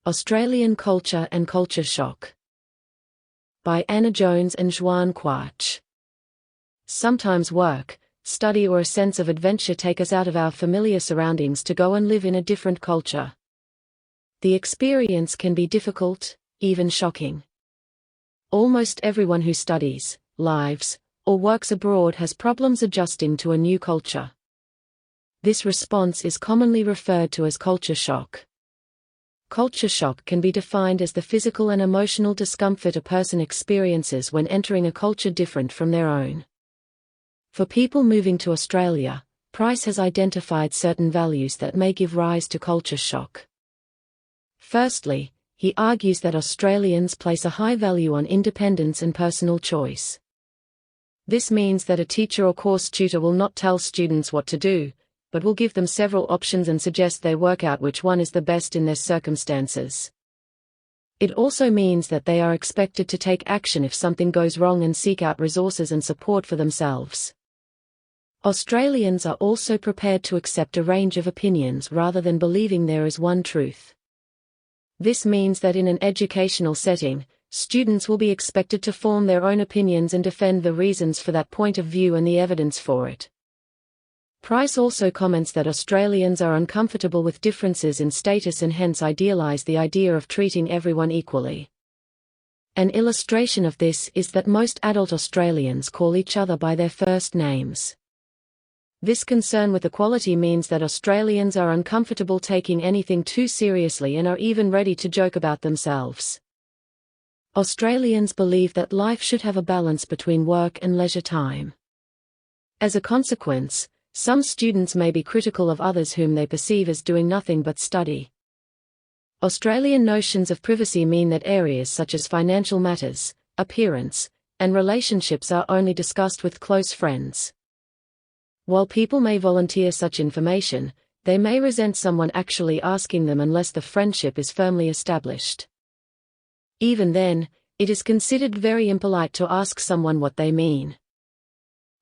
Australian Culture and Culture Shock. By Anna Jones and Juan Quach. Sometimes work, study or a sense of adventure take us out of our familiar surroundings to go and live in a different culture. The experience can be difficult, even shocking. Almost everyone who studies, lives, or works abroad has problems adjusting to a new culture. This response is commonly referred to as culture shock. Culture shock can be defined as the physical and emotional discomfort a person experiences when entering a culture different from their own. For people moving to Australia, Price has identified certain values that may give rise to culture shock. Firstly, he argues that Australians place a high value on independence and personal choice. This means that a teacher or course tutor will not tell students what to do, but will give them several options and suggest they work out which one is the best in their circumstances. It also means that they are expected to take action if something goes wrong and seek out resources and support for themselves. Australians are also prepared to accept a range of opinions rather than believing there is one truth. This means that in an educational setting, students will be expected to form their own opinions and defend the reasons for that point of view and the evidence for it. Price also comments that Australians are uncomfortable with differences in status and hence idealise the idea of treating everyone equally. An illustration of this is that most adult Australians call each other by their first names. This concern with equality means that Australians are uncomfortable taking anything too seriously and are even ready to joke about themselves. Australians believe that life should have a balance between work and leisure time. As a consequence, some students may be critical of others whom they perceive as doing nothing but study. Australian notions of privacy mean that areas such as financial matters, appearance, and relationships are only discussed with close friends. While people may volunteer such information, they may resent someone actually asking them unless the friendship is firmly established. Even then, it is considered very impolite to ask someone what they mean.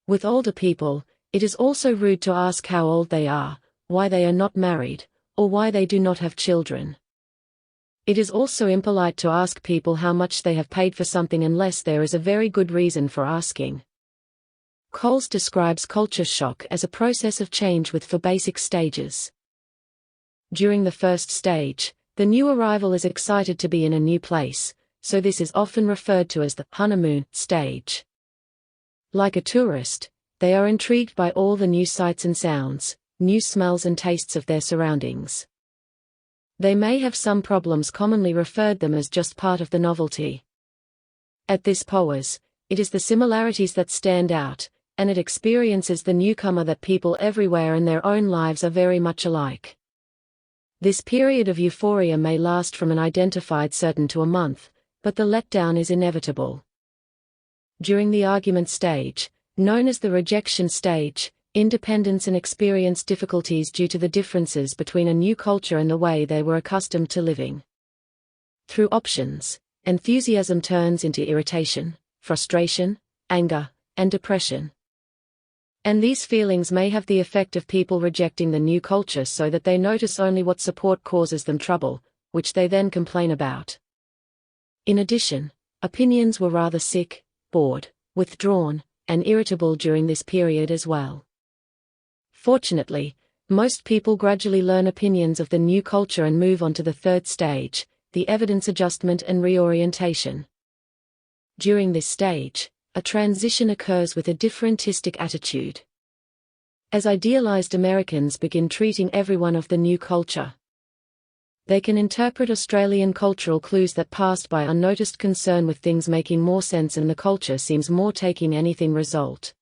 With older people, it is also rude to ask how old they are, why they are not married, or why they do not have children. It is also impolite to ask people how much they have paid for something unless there is a very good reason for asking. Coles describes culture shock as a process of change with four basic stages. During the first stage, the new arrival is excited to be in a new place, so this is often referred to as the honeymoon stage. Like a tourist, they are intrigued by all the new sights and sounds, new smells and tastes of their surroundings. They may have some problems commonly referred them as just part of the novelty. At this pause, it is the similarities that stand out, and it experiences the newcomer that people everywhere in their own lives are very much alike. This period of euphoria may last from an identified certain to a month, but the letdown is inevitable. During the argument stage, known as the rejection stage, independents and experience difficulties due to the differences between a new culture and the way they were accustomed to living. Through options, enthusiasm turns into irritation, frustration, anger, and depression. And these feelings may have the effect of people rejecting the new culture so that they notice only what support causes them trouble, which they then complain about. In addition, opinions were rather sick, bored, withdrawn, and irritable during this period as well. Fortunately, most people gradually learn opinions of the new culture and move on to the third stage, the evidence adjustment and reorientation. During this stage, a transition occurs with a differentistic attitude. As idealized Americans begin treating everyone of the new culture, they can interpret Australian cultural clues that passed by unnoticed concern with things making more sense and the culture seems more taking anything result.